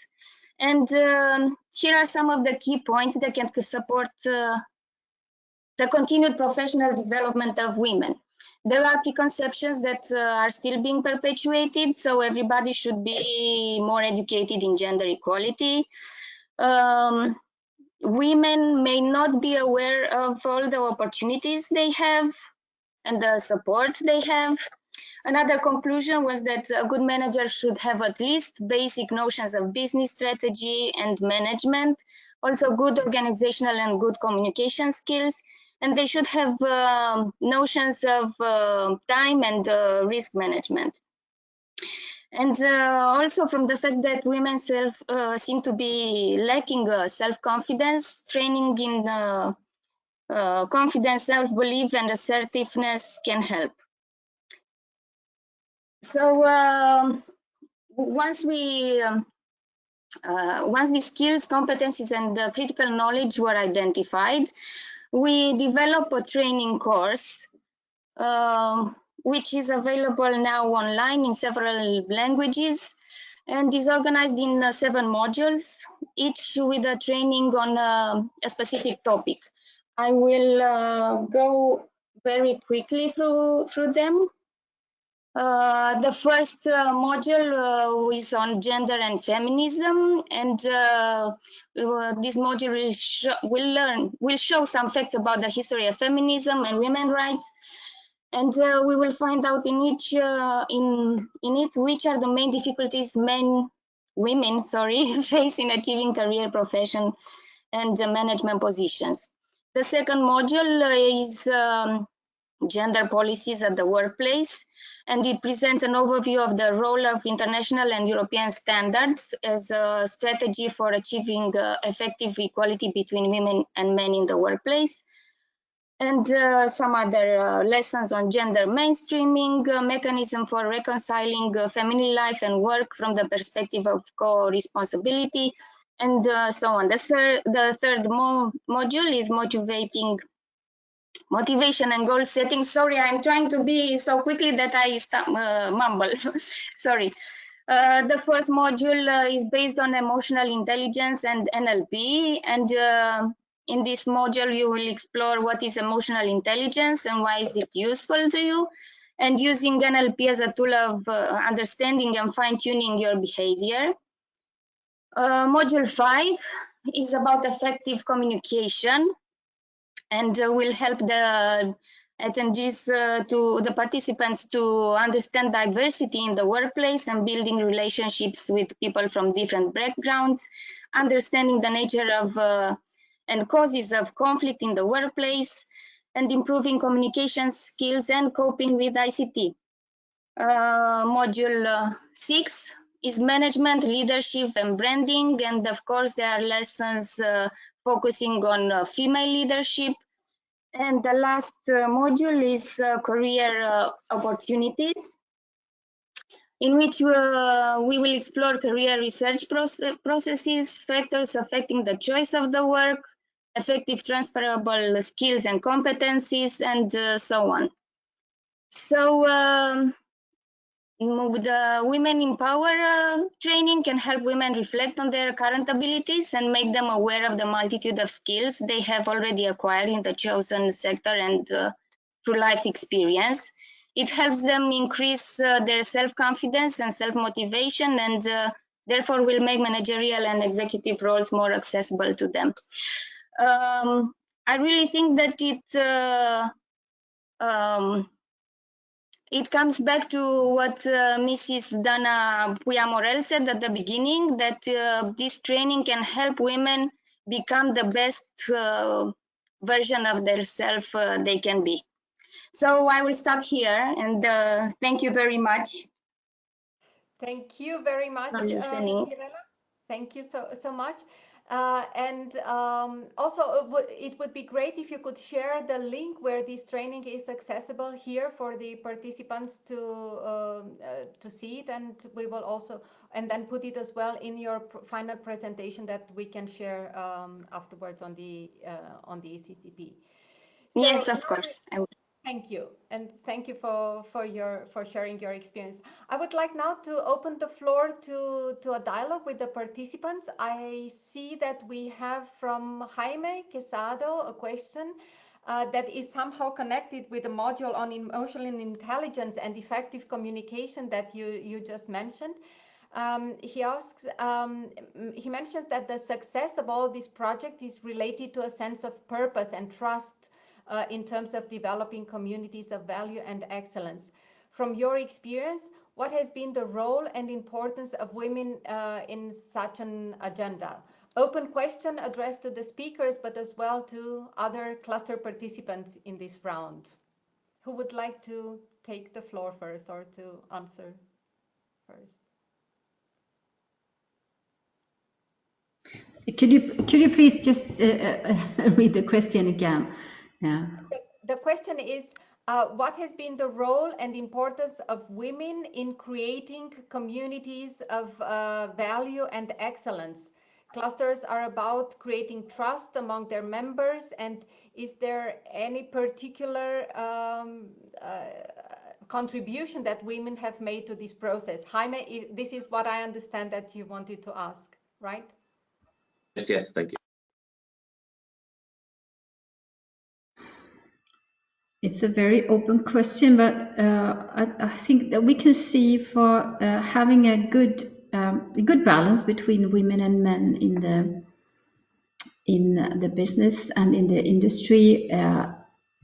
And here are some of the key points that can support the continued professional development of women. There are preconceptions that are still being perpetuated, so everybody should be more educated in gender equality. Women may not be aware of all the opportunities they have and the support they have. Another conclusion was that a good manager should have at least basic notions of business strategy and management, also good organizational and good communication skills, and they should have notions of time and risk management. And also from the fact that women seem to be lacking self-confidence, training in confidence, self-belief, and assertiveness can help. So once the skills, competencies, and critical knowledge were identified, we developed a training course, which is available now online in several languages and is organized in 7 modules, each with a training on a specific topic. I will go very quickly through them. The first module is on gender and feminism, and this module will show some facts about the history of feminism and women's rights, and we will find out in each in it which are the main difficulties women face in achieving career, profession, and management positions. The second module is gender policies at the workplace, and it presents an overview of the role of international and European standards as a strategy for achieving effective equality between women and men in the workplace, and some other lessons on gender mainstreaming, mechanism for reconciling family life and work from the perspective of co-responsibility, and so on. The third module is motivation and goal setting. Sorry, I'm trying to be so quickly that I mumble. Sorry. The fourth module is based on emotional intelligence and NLP. And in this module, you will explore what is emotional intelligence and why is it useful to you, and using NLP as a tool of understanding and fine-tuning your behavior. Module 5 is about effective communication, and will help the attendees the participants to understand diversity in the workplace and building relationships with people from different backgrounds, understanding the nature of and causes of conflict in the workplace, and improving communication skills and coping with ICT. Module 6 is management, leadership, and branding, and of course there are lessons focusing on female leadership. And the last module is career opportunities, in which we will explore career research processes, factors affecting the choice of the work, effective transferable skills and competencies, and so on. So the Women in Power training can help women reflect on their current abilities and make them aware of the multitude of skills they have already acquired in the chosen sector and through life experience. It helps them increase their self-confidence and self-motivation, and therefore will make managerial and executive roles more accessible to them. I really think that it comes back to what Mrs. Dana Puya-Morel said at the beginning, that this training can help women become the best version of themselves they can be. So I will stop here, and thank you very much. Thank you very much, listening. Mirella. Thank you so much. Also, it would be great if you could share the link where this training is accessible here for the participants to see it, and we will also then put it as well in your final presentation that we can share afterwards on the ECCP. So, yes, of course, I will. Thank you, and thank you for sharing your experience. I would like now to open the floor to a dialogue with the participants. I see that we have from Jaime Quesado a question that is somehow connected with the module on emotional intelligence and effective communication that you just mentioned. He asks, he mentions that the success of all this project is related to a sense of purpose and trust in terms of developing communities of value and excellence. From your experience, what has been the role and importance of women in such an agenda? Open question addressed to the speakers, but as well to other cluster participants in this round. Who would like to take the floor first or to answer first? Could you please just read the question again? Yeah. The question is, What has been the role and importance of women in creating communities of value and excellence? Clusters are about creating trust among their members, and is there any particular contribution that women have made to this process? Jaime, this is what I understand that you wanted to ask, right? Yes, thank you. It's a very open question, but I think that we can see for having a good balance between women and men in the business and in the industry.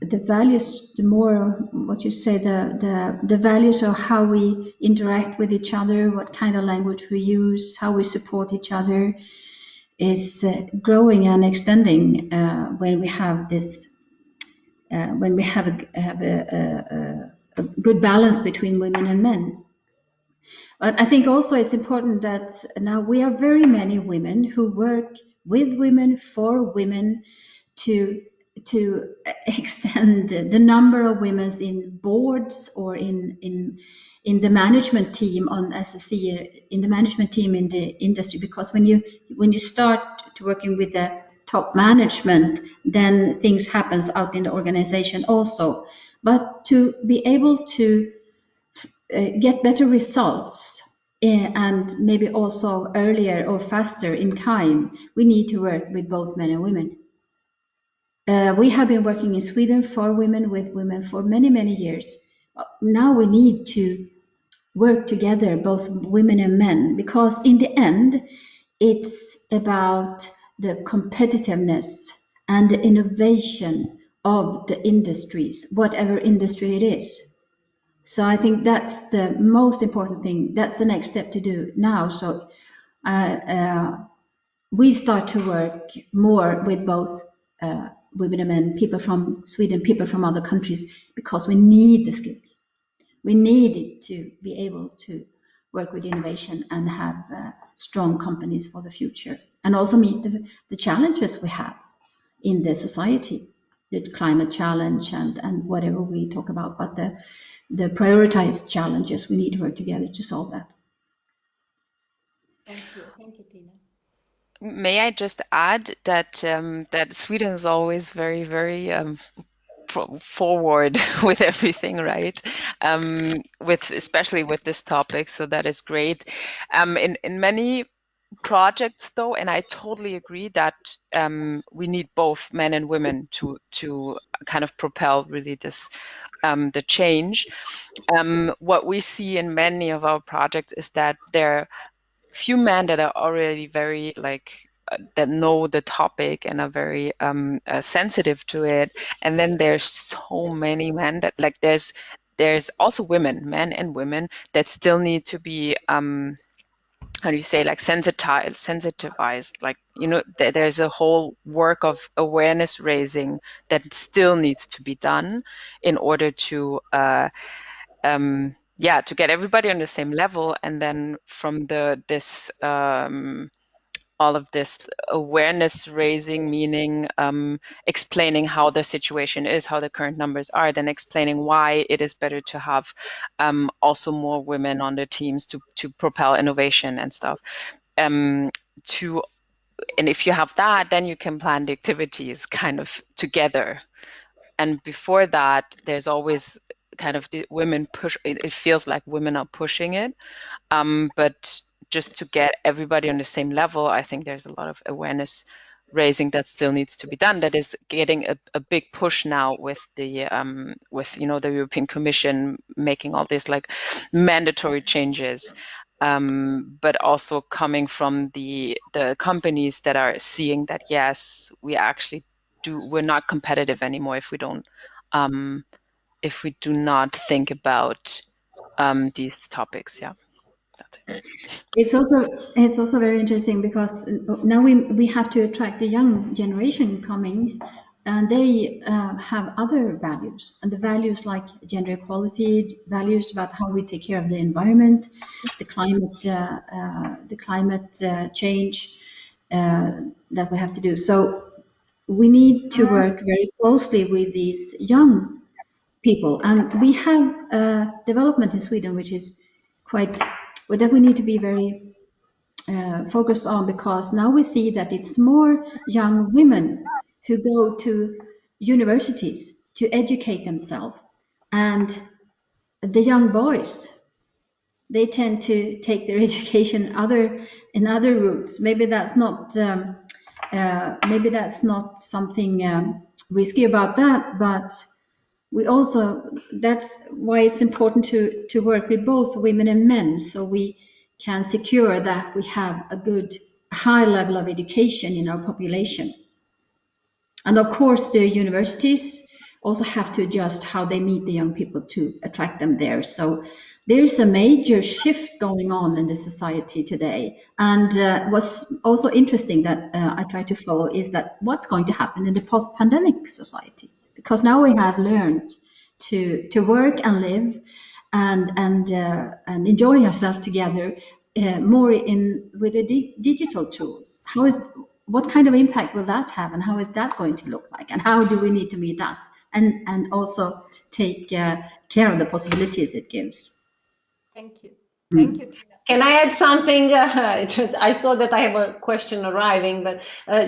The values, the more what you say, the values of how we interact with each other, what kind of language we use, how we support each other, is growing and extending when we have this. When we have a good balance between women and men. But I think also it's important that now we are very many women who work with women for women to extend the number of women in boards or in the management team on SSC, in the management team in the industry, because when you start to working with the top management, then things happens out in the organization also. But to be able to get better results and maybe also earlier or faster in time, we need to work with both men and women. We have been working in Sweden for women, with women for many, many years. Now we need to work together, both women and men, because in the end, it's about the competitiveness and the innovation of the industries, whatever industry it is. So I think that's the most important thing. That's the next step to do now. So we start to work more with both women and men, people from Sweden, people from other countries, because we need the skills. We need it to be able to work with innovation and have strong companies for the future, and also meet the challenges we have in the society, the climate challenge and whatever we talk about. But the prioritized challenges, we need to work together to solve that. Thank you, Tina. May I just add that that Sweden is always very, very forward with everything, right? With especially with this topic, so that is great. In many projects, though, and I totally agree that we need both men and women to kind of propel really this the change. What we see in many of our projects is that there are few men that are already very that know the topic and are very sensitive to it, and then there's so many men that there's also women, men and women, that still need to be how do you say, like sensitized, like, you know, there's a whole work of awareness raising that still needs to be done in order to to get everybody on the same level, and then from this all of this awareness raising, meaning explaining how the situation is, how the current numbers are, then explaining why it is better to have also more women on the teams to propel innovation and stuff. And if you have that, then you can plan the activities kind of together. And before that, there's always kind of the women push. It feels like women are pushing it, but just to get everybody on the same level, I think there's a lot of awareness raising that still needs to be done. That is getting a big push now with the the European Commission making all these like mandatory changes, but also coming from the companies that are seeing that yes, we're not competitive anymore if we don't if we do not think about these topics. Yeah, that's it. It's also very interesting because now we have to attract the young generation coming, and they have other values, and the values like gender equality, values about how we take care of the environment, the climate change that we have to do. So we need to work very closely with these young people. And we have a development in Sweden which is quite, that we need to be very focused on, because now we see that it's more young women who go to universities to educate themselves, and the young boys, they tend to take their education in other routes. Maybe that's not something risky about that, but we also, that's why it's important to work with both women and men, so we can secure that we have a good high level of education in our population. And of course, the universities also have to adjust how they meet the young people to attract them there. So there's a major shift going on in the society today. And what's also interesting that I try to follow is that what's going to happen in the post-pandemic society, because now we have learned to work and live and enjoy ourselves together more in with the digital tools. What kind of impact will that have, and how is that going to look like, and how do we need to meet that, and also take care of the possibilities it gives. Thank you. Thank you, Tina. Can I add something? I saw that I have a question arriving, but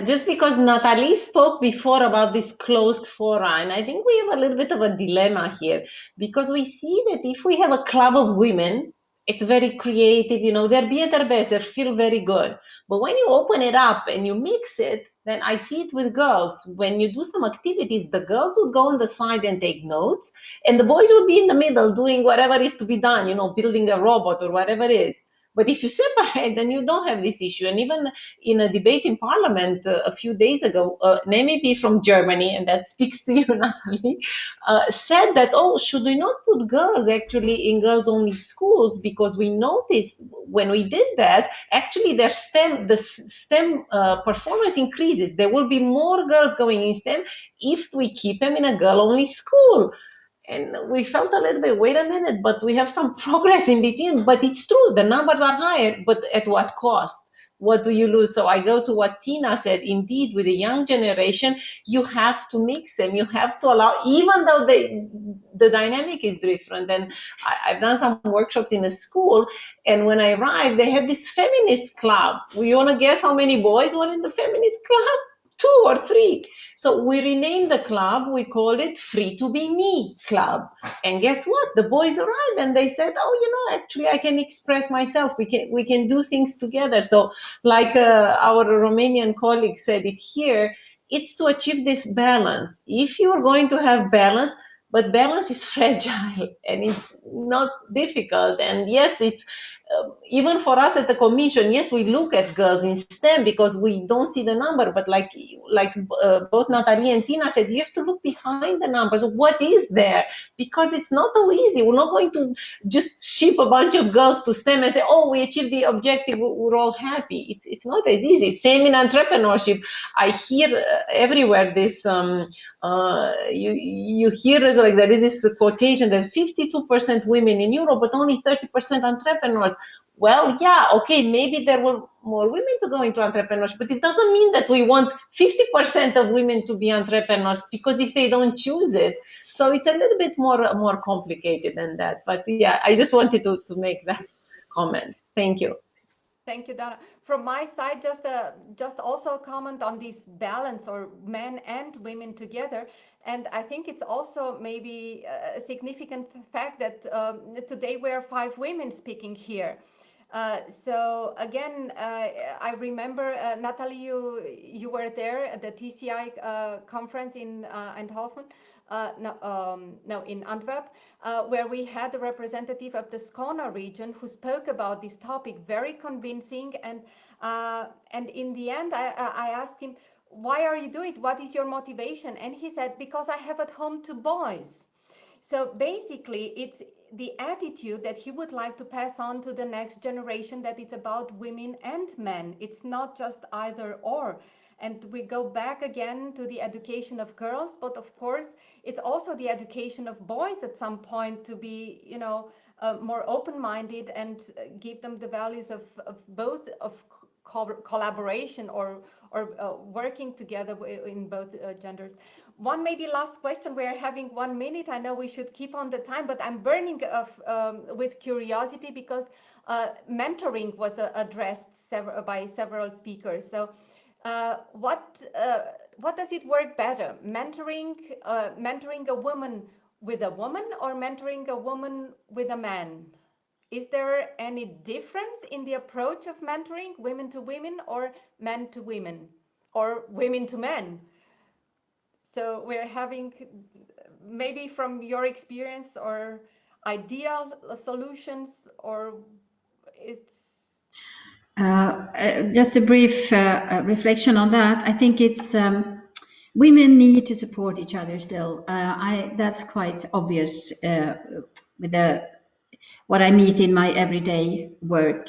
just because Natalie spoke before about this closed fora, and I think we have a little bit of a dilemma here, because we see that if we have a club of women, it's very creative, they're be at their best, they feel very good. But when you open it up and you mix it, then I see it with girls. When you do some activities, the girls would go on the side and take notes, and the boys would be in the middle doing whatever is to be done, building a robot or whatever it is. But if you separate, then you don't have this issue. And even in a debate in Parliament a few days ago, an MEP from Germany, and that speaks to you, Natalie, said that, should we not put girls actually in girls-only schools? Because we noticed when we did that, actually the STEM performance increases. There will be more girls going in STEM if we keep them in a girl-only school. And we felt a little bit, wait a minute, but we have some progress in between. But it's true, the numbers are higher, but at what cost? What do you lose? So I go to what Tina said. Indeed, with the young generation, you have to mix them. You have to allow, even though the dynamic is different. And I've done some workshops in a school, and when I arrived, they had this feminist club. You want to guess how many boys were in the feminist club? 2 or 3. So we renamed the club. We called it Free to Be Me Club. And guess what? The boys arrived and they said, actually I can express myself. We can do things together. So like our Romanian colleague said it here, it's to achieve this balance. If you are going to have balance, but balance is fragile and it's not difficult. And yes, it's even for us at the Commission, yes, we look at girls in STEM because we don't see the number. But like both Natalie and Tina said, you have to look behind the numbers. What is there? Because it's not so easy. We're not going to just ship a bunch of girls to STEM and say, we achieved the objective. We're all happy. It's not as easy. Same in entrepreneurship. I hear everywhere this. You hear it like there is this quotation that 52% women in Europe, but only 30% entrepreneurs. Well, yeah, okay, maybe there were more women to go into entrepreneurship, but it doesn't mean that we want 50% of women to be entrepreneurs, because if they don't choose it, so it's a little bit more complicated than that. But yeah, I just wanted to make that comment. Thank you. Thank you, Dana. From my side, just also a comment on this balance, or men and women together. And I think it's also maybe a significant fact that today we are 5 women speaking here. So again, I remember, Natalie, you were there at the TCI conference in Eindhoven. No, in Antwerp, where we had a representative of the Skåne region who spoke about this topic, very convincing. And in the end, I asked him, why are you doing it? What is your motivation? And he said, because I have at home 2 boys. So basically, it's the attitude that he would like to pass on to the next generation, that it's about women and men. It's not just either or. And we go back again to the education of girls, but of course, it's also the education of boys at some point to be, more open-minded and give them the values of both, of collaboration or working together in both genders. One maybe last question. We're having 1 minute. I know we should keep on the time, but I'm burning with curiosity because mentoring was addressed by several speakers. So what does it work better? Mentoring a woman with a woman or mentoring a woman with a man? Is there any difference in the approach of mentoring, women to women or men to women or women to men? So we're having, maybe from your experience or ideal solutions, or it's just a brief reflection on that. I think it's women need to support each other still. That's quite obvious with what I meet in my everyday work.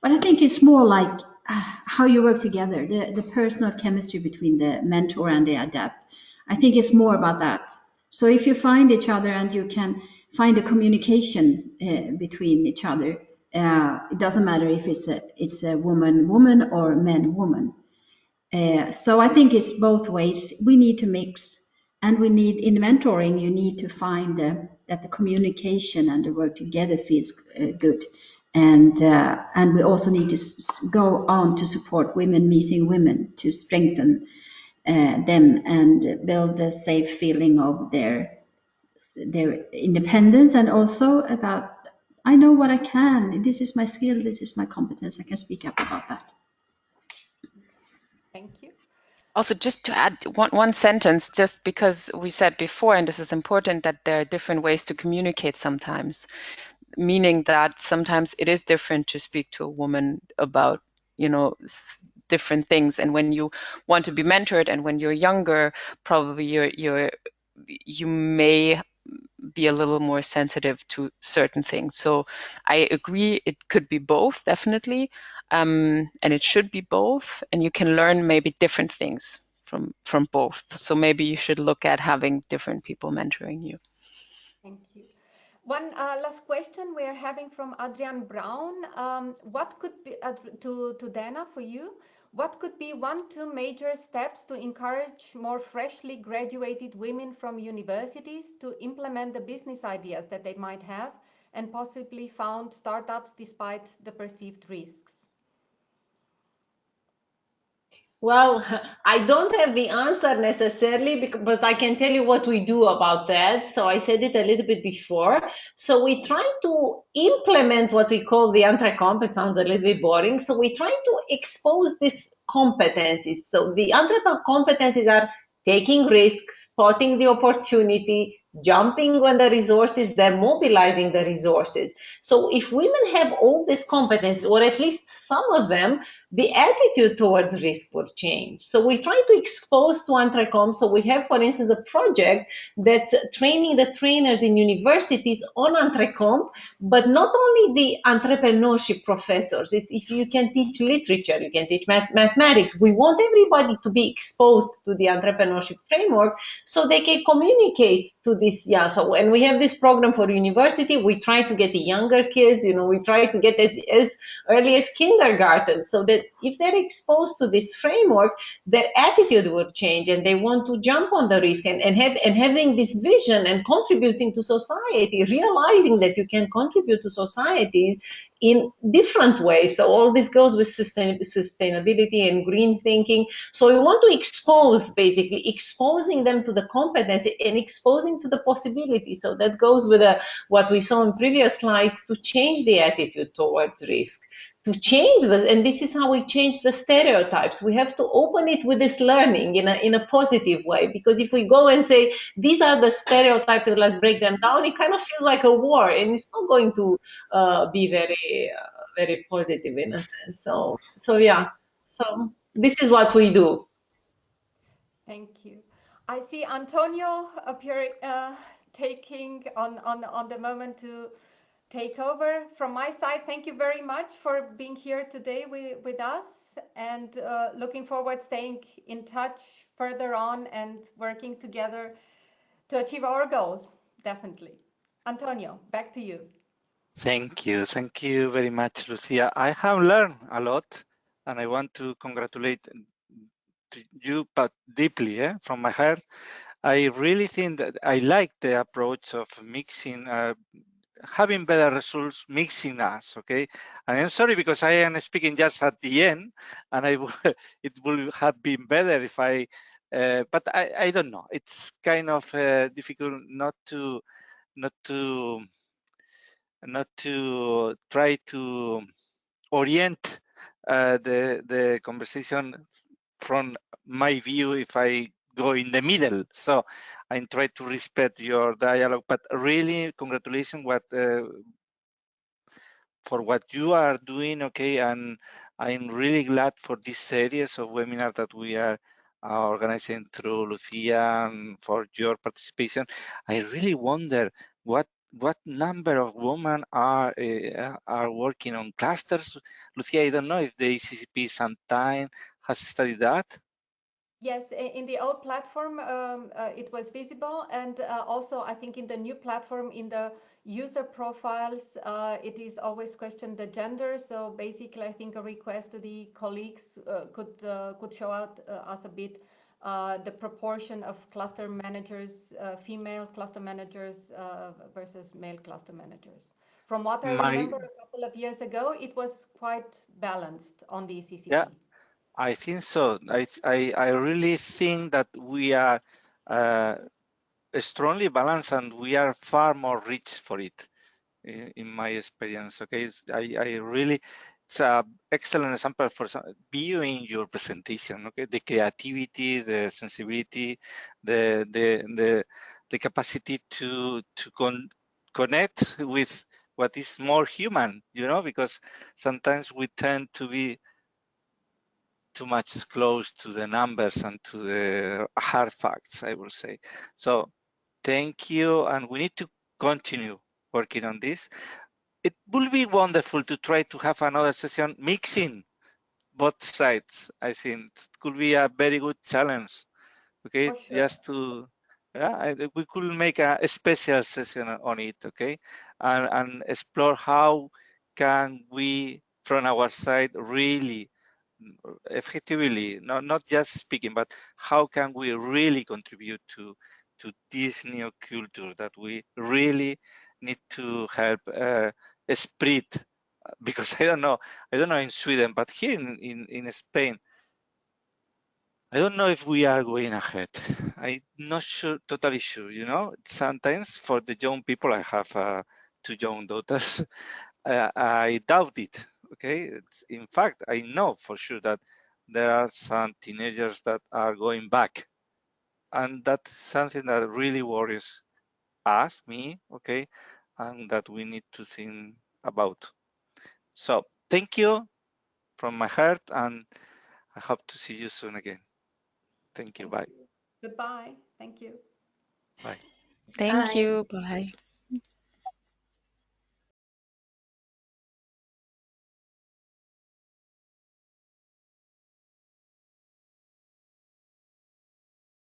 But I think it's more like how you work together, the personal chemistry between the mentor and the adept. I think it's more about that. So if you find each other and you can find a communication between each other, it doesn't matter if it's a woman or man-woman. So I think it's both ways. We need to mix, and we need, in mentoring, you need to find that the communication and the work together feels good. And we also need to go on to support women meeting women, to strengthen them and build a safe feeling of their independence, and also about, I know what I can, this is my skill, this is my competence, I can speak up about that. Thank you. Also, just to add one sentence, just because we said before, and this is important, that there are different ways to communicate sometimes, meaning that sometimes it is different to speak to a woman about, different things. And when you want to be mentored and when you're younger, probably you may be a little more sensitive to certain things. So I agree, it could be both, definitely. And it should be both, and you can learn maybe different things from both. So maybe you should look at having different people mentoring you. Thank you. One last question we are having from Adrian Brown. What could be, to Dana, for you, what could be 1-2 major steps to encourage more freshly graduated women from universities to implement the business ideas that they might have and possibly found startups despite the perceived risks? Well, I don't have the answer necessarily, but I can tell you what we do about that. So I said it a little bit before. So we try to implement what we call the entre-comp. It sounds a little bit boring. So we try to expose these competencies. So the entre-comp competencies are taking risks, spotting the opportunity, jumping when the resources, they're mobilizing the resources. So if women have all these competencies, or at least some of them, the attitude towards risk will change. So we try to expose to Entrecom. So we have, for instance, a project that's training the trainers in universities on Entrecom, but not only the entrepreneurship professors. It's if you can teach literature, you can teach mathematics. We want everybody to be exposed to the entrepreneurship framework so they can communicate to this. Yeah. So when we have this program for university, we try to get the younger kids, we try to get as early as kindergarten, so that if they're exposed to this framework, their attitude will change and they want to jump on the risk and having this vision and contributing to society, realizing that you can contribute to societies in different ways. So all this goes with sustainability and green thinking. So we want to expose, basically exposing them to the competency and exposing to the possibility. So that goes with what we saw in previous slides, to change the attitude towards risk, to change this. And this is how we change the stereotypes. We have to open it with this learning in a positive way, because if we go and say these are the stereotypes and let's break them down, it kind of feels like a war, and it's not going to be very positive in a sense. So yeah, so this is what we do. Thank you. I see Antonio appear taking on the moment to take over. From my side, thank you very much for being here today with us, and looking forward staying in touch further on and working together to achieve our goals, definitely. Antonio, back to you. Thank you very much, Lucia. I have learned a lot and I want to congratulate to you, but deeply, from my heart. I really think that I like the approach of mixing, having better results, mixing us, okay? And I'm sorry because I am speaking just at the end, and it would have been better if but I don't know. It's kind of difficult not to try to orient the conversation from my view if I go in the middle. So I try to respect your dialogue, but really congratulations for what you are doing, okay? And I'm really glad for this series of webinars that we are organizing through Lucia and for your participation. I really wonder what number of women are working on clusters. Lucia, I don't know if the ECCP sometime has studied that. Yes, in the old platform, it was visible. And also, I think in the new platform, in the user profiles, it is always questioned the gender. So basically, I think a request to the colleagues could show out us a bit the proportion of cluster managers, female cluster managers versus male cluster managers. From what I remember a couple of years ago, it was quite balanced on the CCP. Yeah. I think so. I really think that we are strongly balanced and we are far more rich for it, in my experience. Okay, I really, it's an excellent example for viewing your presentation. Okay, the creativity, the sensibility, the capacity to connect with what is more human. You know, because sometimes we tend to be too much close to the numbers and to the hard facts, I will say. So thank you, and we need to continue working on this. It will be wonderful to try to have another session mixing both sides. I think it could be a very good challenge. Okay, For sure. just to, yeah, we could make a special session on it, okay, and explore how can we, from our side, really effectively, not just speaking, but how can we really contribute to this new culture that we really need to help spread? Because I don't know in Sweden, but here in Spain, I don't know if we are going ahead. I'm not sure, totally sure. You know, sometimes for the young people, I have 2 young daughters. I doubt it. Okay, in fact, I know for sure that there are some teenagers that are going back, and that's something that really worries us, me. Okay, and that we need to think about. So thank you from my heart, and I hope to see you soon again. Thank you. Bye. Goodbye. Thank you. Bye. Thank Bye. you. Bye.